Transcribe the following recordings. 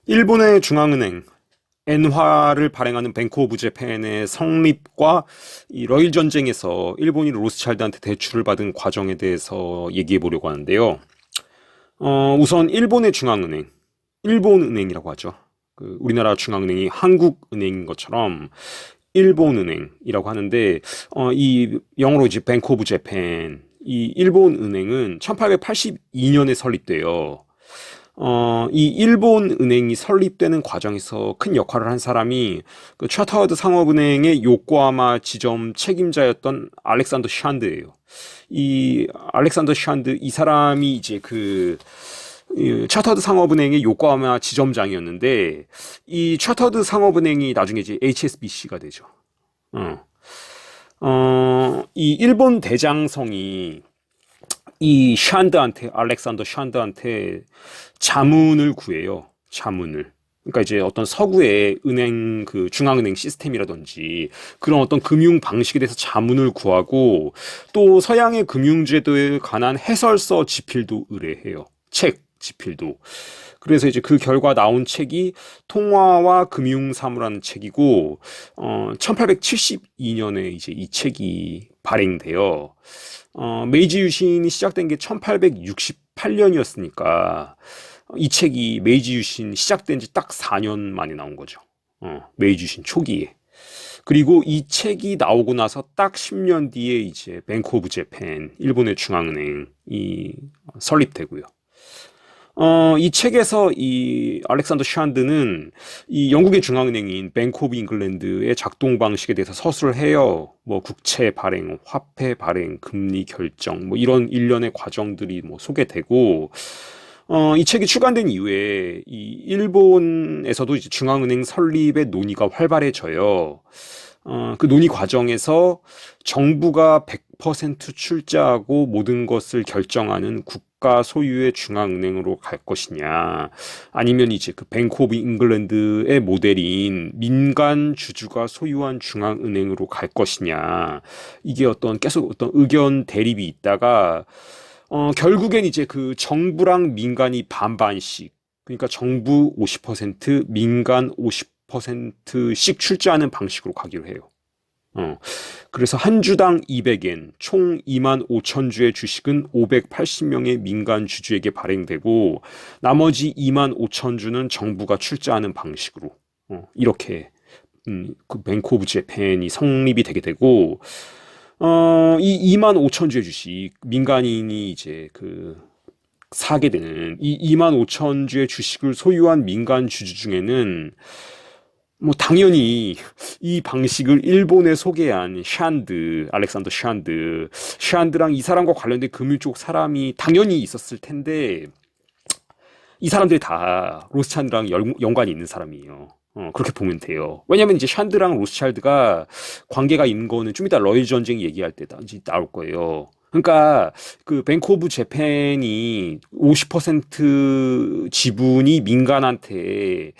일본의 중앙은행 엔화를 발행하는 뱅크 오브 재팬의 성립과 이 러일 전쟁에서 일본이 로스차일드한테 대출을 받은 과정에 대해서 얘기해 보려고 하는데요. 우선 일본의 중앙은행, 일본은행이라고 하죠. 우리나라 중앙은행이 한국은행인 것처럼 일본은행이라고 하는데, 이 영어로 이제 뱅크 오브 재팬, 이 일본은행은 1882년에 설립돼요. 이 일본 은행이 설립되는 과정에서 큰 역할을 한 사람이 그 차타워드 상업은행의 요코하마 지점 책임자였던 알렉산더 샨드예요. 이 알렉산더 샨드 이 사람이 이제 이 차터드 상업은행의 요코하마 지점장이었는데 이 차터드 상업은행이 나중에 이제 HSBC가 되죠. 어. 이 일본 대장성이 이 샨드한테 알렉산더 샨드한테 자문을 구해요. 자문을. 그러니까 이제 어떤 서구의 은행 중앙은행 시스템이라든지 그런 어떤 금융 방식에 대해서 자문을 구하고 또 서양의 금융제도에 관한 해설서 집필도 의뢰해요. 책 집필도. 그래서 이제 그 결과 나온 책이 통화와 금융사무라는 책이고 1872년에 이제 이 책이 발행돼요. 메이지 유신이 시작된 게 1868년이었으니까 이 책이 메이지 유신 시작된 지 딱 4년 만에 나온 거죠. 메이지 유신 초기에. 그리고 이 책이 나오고 나서 딱 10년 뒤에 이제 뱅크 오브 재팬, 일본의 중앙은행이 설립되고요. 이 책에서 이 알렉산더 샨드는 이 영국의 중앙은행인 뱅크 오브 잉글랜드의 작동 방식에 대해서 서술을 해요. 뭐 국채 발행, 화폐 발행, 금리 결정, 뭐 이런 일련의 과정들이 뭐 소개되고, 이 책이 출간된 이후에 이 일본에서도 이제 중앙은행 설립의 논의가 활발해져요. 그 논의 과정에서 정부가 100% 출자하고 모든 것을 결정하는 국가 소유의 중앙은행으로 갈 것이냐, 아니면 이제 그 뱅크 오브 잉글랜드의 모델인 민간 주주가 소유한 중앙은행으로 갈 것이냐, 이게 계속 어떤 의견 대립이 있다가, 결국엔 이제 그 정부랑 민간이 반반씩, 그러니까 정부 50%, 민간 50%씩 출자하는 방식으로 가기로 해요. 어, 그래서 한 주당 200엔, 총 2만 5천 주의 주식은 580명의 민간 주주에게 발행되고, 나머지 2만 5천 주는 정부가 출자하는 방식으로, 이렇게, 그 뱅크 오브 재팬이 성립이 되게 되고, 이 2만 5천 주의 주식, 민간인이 이제 사게 되는 이 2만 5천 주의 주식을 소유한 민간 주주 중에는 뭐 당연히 이 방식을 일본에 소개한 알렉산더 샨드랑 이 사람과 관련된 금융 쪽 사람이 당연히 있었을 텐데 이 사람들이 다 로스차일드랑 연관이 있는 사람이에요. 그렇게 보면 돼요. 왜냐면 이제 샨드랑 로스차일드가 관계가 있는 거는 좀 이따 러일 전쟁 얘기할 때 이제 나올 거예요. 그러니까 그 뱅크 오브 재팬이 50% 지분이 민간한테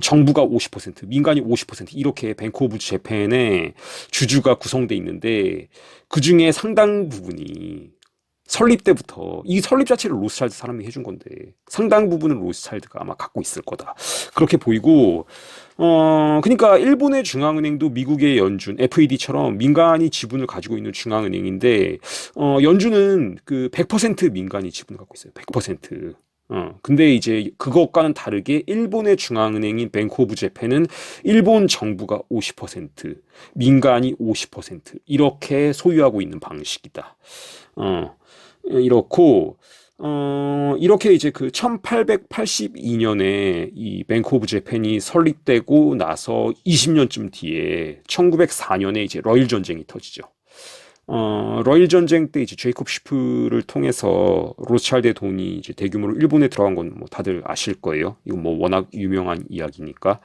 정부가 50%, 민간이 50% 이렇게 뱅크 오브 재팬의 주주가 구성돼 있는데 그 중에 상당 부분이 설립 때부터 이 설립 자체를 로스차일드 사람이 해준 건데 상당 부분은 로스차일드가 아마 갖고 있을 거다. 그렇게 보이고 그러니까 일본의 중앙은행도 미국의 연준 FED처럼 민간이 지분을 가지고 있는 중앙은행인데 연준은 그 100% 민간이 지분을 갖고 있어요. 100%. 근데 이제 그것과는 다르게 일본의 중앙은행인 뱅크 오브 재팬은 일본 정부가 50%, 민간이 50% 이렇게 소유하고 있는 방식이다. 이렇고 이렇게 이제 그 1882년에 이 뱅크 오브 재팬이 설립되고 나서 20년쯤 뒤에 1904년에 이제 러일 전쟁이 터지죠. 러일 전쟁 때 이제 제이콥 시프를 통해서 로스차일드의 돈이 이제 대규모로 일본에 들어간 건 뭐 다들 아실 거예요. 이건 뭐 워낙 유명한 이야기니까.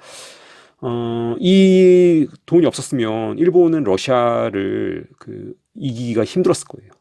이 돈이 없었으면 일본은 러시아를 이기기가 힘들었을 거예요.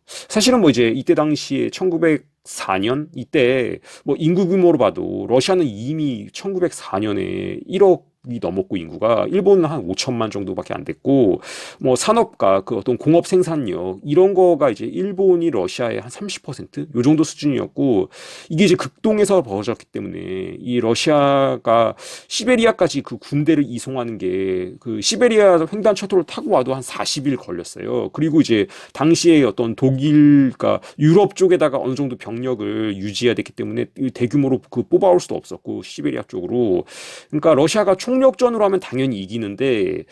사실은 뭐 이제 이때 당시에 1904년 이때 뭐 인구 규모로 봐도 러시아는 이미 1904년에 1억 넘었고 인구가 일본은 한 5천만 정도밖에 안 됐고 뭐 산업과 그 어떤 공업 생산력 이런 거가 이제 일본이 러시아의 한 30%요 정도 수준이었고 이게 이제 극동에서 벌어졌기 때문에 이 러시아가 시베리아까지 그 군대를 이송하는 게 그 시베리아 횡단 철도를 타고 와도 한 40일 걸렸어요. 그리고 이제 당시에 어떤 독일, 그러니까 유럽 쪽에다가 어느 정도 병력을 유지해야 됐기 때문에 대규모로 그 뽑아올 수도 없었고 시베리아 쪽으로. 그러니까 러시아가 총력전으로 하면 당연히 이기는데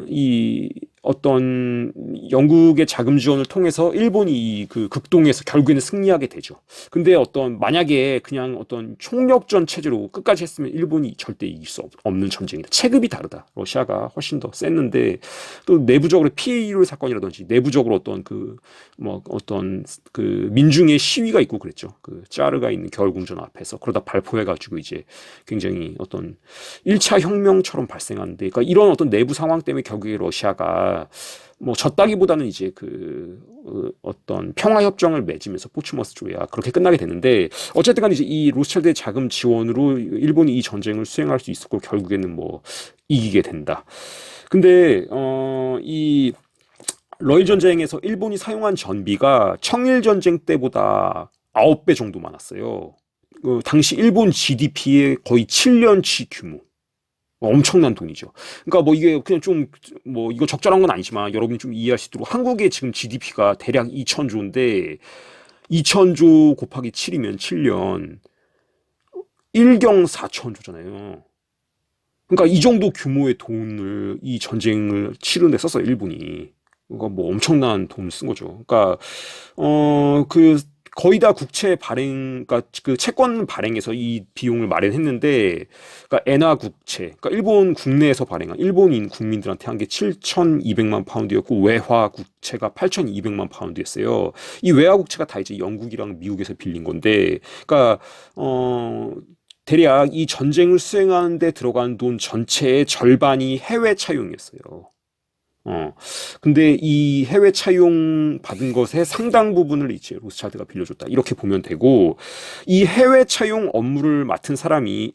이 어떤 영국의 자금 지원을 통해서 일본이 그 극동에서 결국에는 승리하게 되죠. 근데 어떤 만약에 그냥 어떤 총력전 체제로 끝까지 했으면 일본이 절대 이길 수 없는 전쟁이다. 체급이 다르다. 러시아가 훨씬 더 셌는데 또 내부적으로 피해 일률 사건이라든지 내부적으로 어떤 그 뭐 어떤 그 민중의 시위가 있고 그랬죠. 그 짜르가 있는 겨울궁전 앞에서 그러다 발포해가지고 이제 굉장히 어떤 1차 혁명처럼 발생하는데, 그러니까 이런 어떤 내부 상황 때문에 결국에 러시아가 뭐 졌다기보다는 이제 어떤 평화 협정을 맺으면서 포츠머스 조야 그렇게 끝나게 되는데 어쨌든 간에 이제 이 로스차일드의 자금 지원으로 일본이 이 전쟁을 수행할 수 있었고 결국에는 뭐 이기게 된다. 근데 이 러일 전쟁에서 일본이 사용한 전비가 청일 전쟁 때보다 9배 정도 많았어요. 당시 일본 GDP의 거의 7년치 규모. 엄청난 돈이죠. 그러니까 뭐 이게 그냥 좀 뭐 이거 적절한 건 아니지만 여러분이 좀 이해할 수 있도록 한국의 지금 GDP가 대략 2천조인데 2천조 곱하기 7이면 7년 1경 4천조잖아요. 그러니까 이 정도 규모의 돈을 이 전쟁을 치르는 데 썼어요, 일본이. 그러니까 뭐 엄청난 돈을 쓴 거죠. 그러니까 그 거의 다 국채 발행, 그러니까 그 채권 발행에서 이 비용을 마련했는데, 그러니까 엔화 국채, 그러니까 일본 국내에서 발행한 일본인 국민들한테 한 게 7,200만 파운드였고 외화 국채가 8,200만 파운드였어요. 이 외화 국채가 다 이제 영국이랑 미국에서 빌린 건데, 그러니까 대략 이 전쟁을 수행하는 데 들어간 돈 전체의 절반이 해외 차용이었어요. 어. 근데 이 해외 차용 받은 것의 상당 부분을 이제 로스차일드가 빌려줬다. 이렇게 보면 되고, 이 해외 차용 업무를 맡은 사람이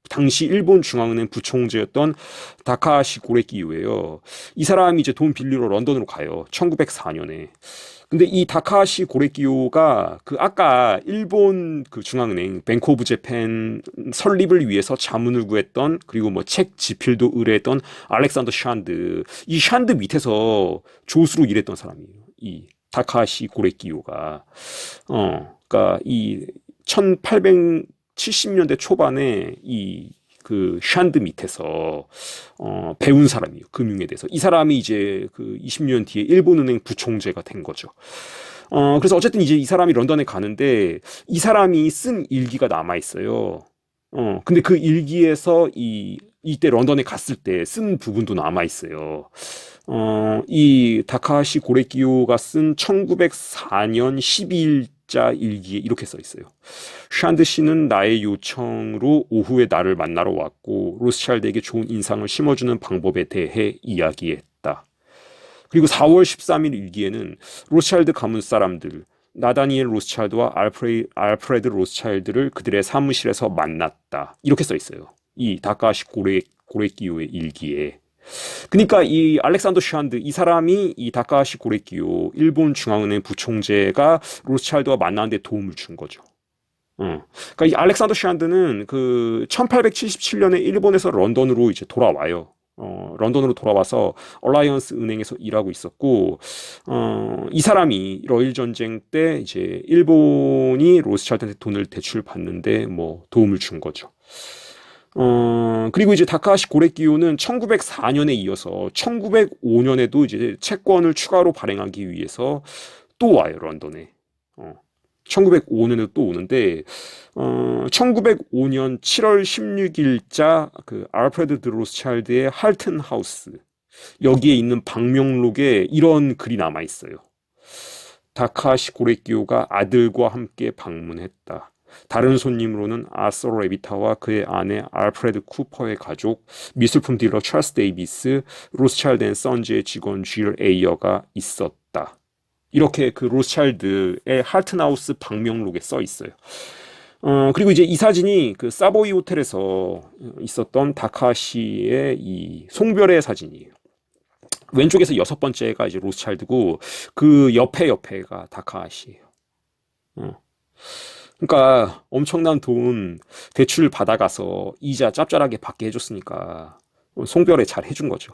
당시 일본 중앙은행 부총재였던 다카하시 고레키요예요. 이 사람이 이제 돈 빌리러 런던으로 가요. 1904년에. 근데 이 다카하시 고레키요가 그 아까 일본 그 중앙은행 뱅크 오브 재팬 설립을 위해서 자문을 구했던, 그리고 뭐 책 지필도 의뢰했던 알렉산더 샨드, 이 샨드 밑에서 조수로 일했던 사람이에요. 이 다카하시 고레키요가. 그러니까 이 1870년대 초반에 이 그 샨드 밑에서 배운 사람이에요. 금융에 대해서. 이 사람이 이제 그 20년 뒤에 일본은행 부총재가 된 거죠. 그래서 어쨌든 이제 이 사람이 런던에 가는데 이 사람이 쓴 일기가 남아 있어요. 근데 그 일기에서 이때 런던에 갔을 때 쓴 부분도 남아 있어요. 이 다카하시 고레키요가 쓴 1904년 12일자 일기에 이렇게 써 있어요. 샨드 씨는 나의 요청으로 오후에 나를 만나러 왔고 로스차일드에게 좋은 인상을 심어주는 방법에 대해 이야기했다. 그리고 4월 13일 일기에는 로스차일드 가문 사람들, 나다니엘 로스차일드와 알프레드 로스차일드를 그들의 사무실에서 만났다. 이렇게 써 있어요. 이 다카시 고레키요의 일기에. 그러니까 이 알렉산더 샨드, 이 사람이 이 다카시 고레키요 일본 중앙은행 부총재가 로스차일드와 만나는데 도움을 준 거죠. 그러니까 이 알렉산더 샨드는 그 1877년에 일본에서 런던으로 이제 돌아와요. 런던으로 돌아와서 얼라이언스 은행에서 일하고 있었고, 이 사람이 러일 전쟁 때 이제 일본이 로스차일드한테 돈을 대출 받는데 뭐 도움을 준 거죠. 그리고 이제 다카하시 고레키요는 1904년에 이어서 1905년에도 이제 채권을 추가로 발행하기 위해서 또 와요, 런던에. 1905년에도 또 오는데, 1905년 7월 16일자 그 알프레드 로스차일드의 할튼 하우스, 여기에 있는 방명록에 이런 글이 남아 있어요. 다카하시 고레키요가 아들과 함께 방문했다. 다른 손님으로는 아서 레비타와 그의 아내 알프레드 쿠퍼의 가족, 미술품 딜러 찰스 데이비스, 로스차일드 앤 선즈의 직원 질 에이어가 있었다. 이렇게 그 로스차일드의 할튼하우스 방명록에 써 있어요. 그리고 이제 이 사진이 그 사보이 호텔에서 있었던 다카시의 이 송별회 사진이에요. 왼쪽에서 여섯 번째가 이제 로스차일드고 그 옆에가 다카시예요. 어. 그러니까 엄청난 돈 대출 받아가서 이자 짭짤하게 받게 해줬으니까 송별회 잘 해준 거죠.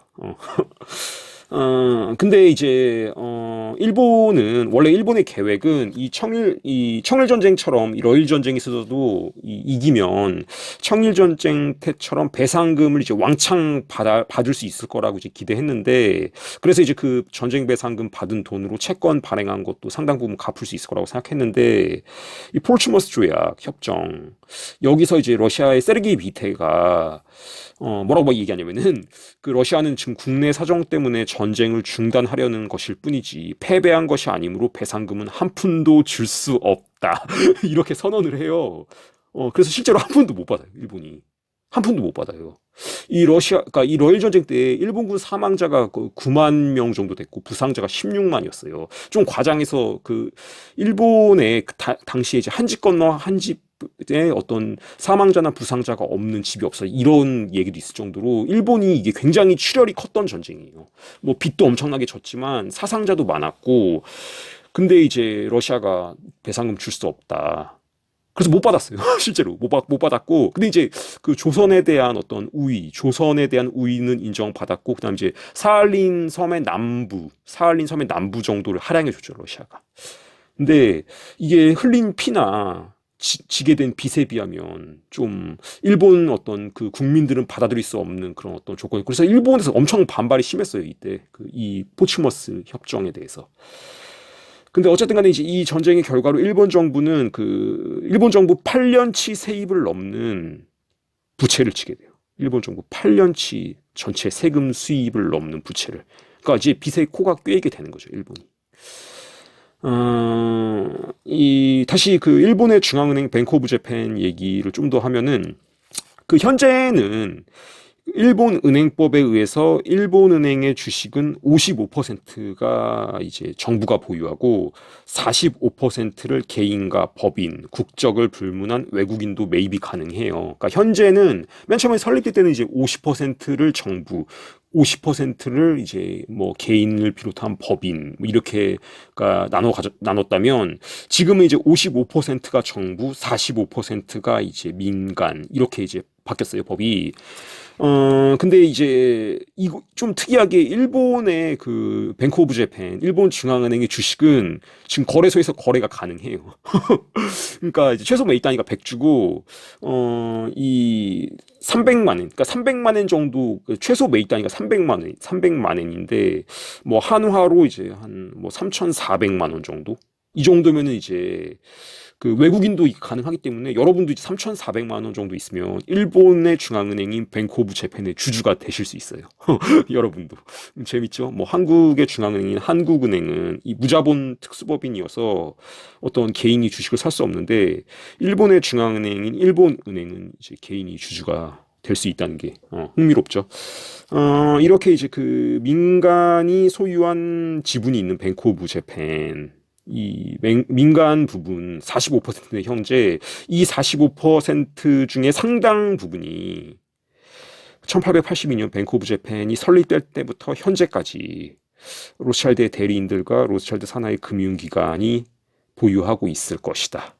근데 이제, 일본은, 원래 일본의 계획은 이 청일 전쟁처럼, 이 러일 전쟁이 있어도 이기면 청일 전쟁 때처럼 배상금을 이제 왕창 받을 수 있을 거라고 이제 기대했는데, 그래서 이제 그 전쟁 배상금 받은 돈으로 채권 발행한 것도 상당 부분 갚을 수 있을 거라고 생각했는데, 이 포르츠머스 조약 협정, 여기서 이제 러시아의 세르게이 비테가 뭐라고 얘기하냐면은 그 러시아는 지금 국내 사정 때문에 전쟁을 중단하려는 것일 뿐이지 패배한 것이 아니므로 배상금은 한 푼도 줄 수 없다. 이렇게 선언을 해요. 그래서 실제로 한 푼도 못 받아요, 일본이. 한 푼도 못 받아요. 그러니까 이 러일 전쟁 때 일본군 사망자가 그 9만 명 정도 됐고 부상자가 16만이었어요. 좀 과장해서 그 일본의 그 당시에 이제 한 집 건너 한 집에 어떤 사망자나 부상자가 없는 집이 없어. 이런 얘기도 있을 정도로 일본이 이게 굉장히 출혈이 컸던 전쟁이에요. 뭐 빚도 엄청나게 졌지만 사상자도 많았고 근데 이제 러시아가 배상금 줄 수 없다. 그래서 못 받았어요. 실제로 못 받았고, 근데 이제 그 조선에 대한 어떤 조선에 대한 우위는 인정받았고, 그다음 이제 사할린 섬의 남부 정도를 할양해 줬죠, 러시아가. 근데 이게 흘린 피나 지게 된 빚에 비하면 좀 일본 어떤 그 국민들은 받아들일 수 없는 그런 어떤 조건이 그래서 일본에서 엄청 반발이 심했어요, 이때 그 이 포츠머스 협정에 대해서. 근데 어쨌든 간에 이제 이 전쟁의 결과로 일본 정부 8년치 세입을 넘는 부채를 지게 돼요. 일본 정부 8년치 전체 세금 수입을 넘는 부채를. 그러니까 이제 빚에 코가 꿰이게 되는 거죠, 일본이. 다시 그 일본의 중앙은행 뱅크 오브 재팬 얘기를 좀 더 하면은 그 현재는 일본 은행법에 의해서 일본 은행의 주식은 55%가 이제 정부가 보유하고 45%를 개인과 법인, 국적을 불문한 외국인도 매입이 가능해요. 그러니까 현재는 맨 처음에 설립될 때는 이제 50%를 정부, 50%를 이제 뭐 개인을 비롯한 법인 뭐 이렇게가 나눴다면 지금은 이제 55%가 정부, 45%가 이제 민간 이렇게 이제 바뀌었어요, 법이. 근데 이제 이거 좀 특이하게 일본의 그 뱅크 오브 재팬, 일본 중앙은행의 주식은 지금 거래소에서 거래가 가능해요. 그러니까 이제 최소 매입 단위가 100주고 이 300만 원, 그러니까 300만 원 정도 그 최소 매입 단위가 300만 원인데 뭐 한화로 이제 한 뭐 3,400만 원 정도? 이 정도면은 이제 그 외국인도 가능하기 때문에 여러분도 이제 3,400만 원 정도 있으면 일본의 중앙은행인 뱅크 오브 재팬의 주주가 되실 수 있어요. 여러분도. 재밌죠? 뭐 한국의 중앙은행인 한국은행은 이 무자본 특수법인이어서 어떤 개인이 주식을 살 수 없는데 일본의 중앙은행인 일본은행은 이제 개인이 주주가 될 수 있다는 게 흥미롭죠. 이렇게 이제 그 민간이 소유한 지분이 있는 뱅크 오브 재팬 이 민간 부분 45%의 현재 이 45% 중에 상당 부분이 1882년 뱅크 오브 재팬이 설립될 때부터 현재까지 로스차일드의 대리인들과 로스차일드 산하의 금융기관이 보유하고 있을 것이다.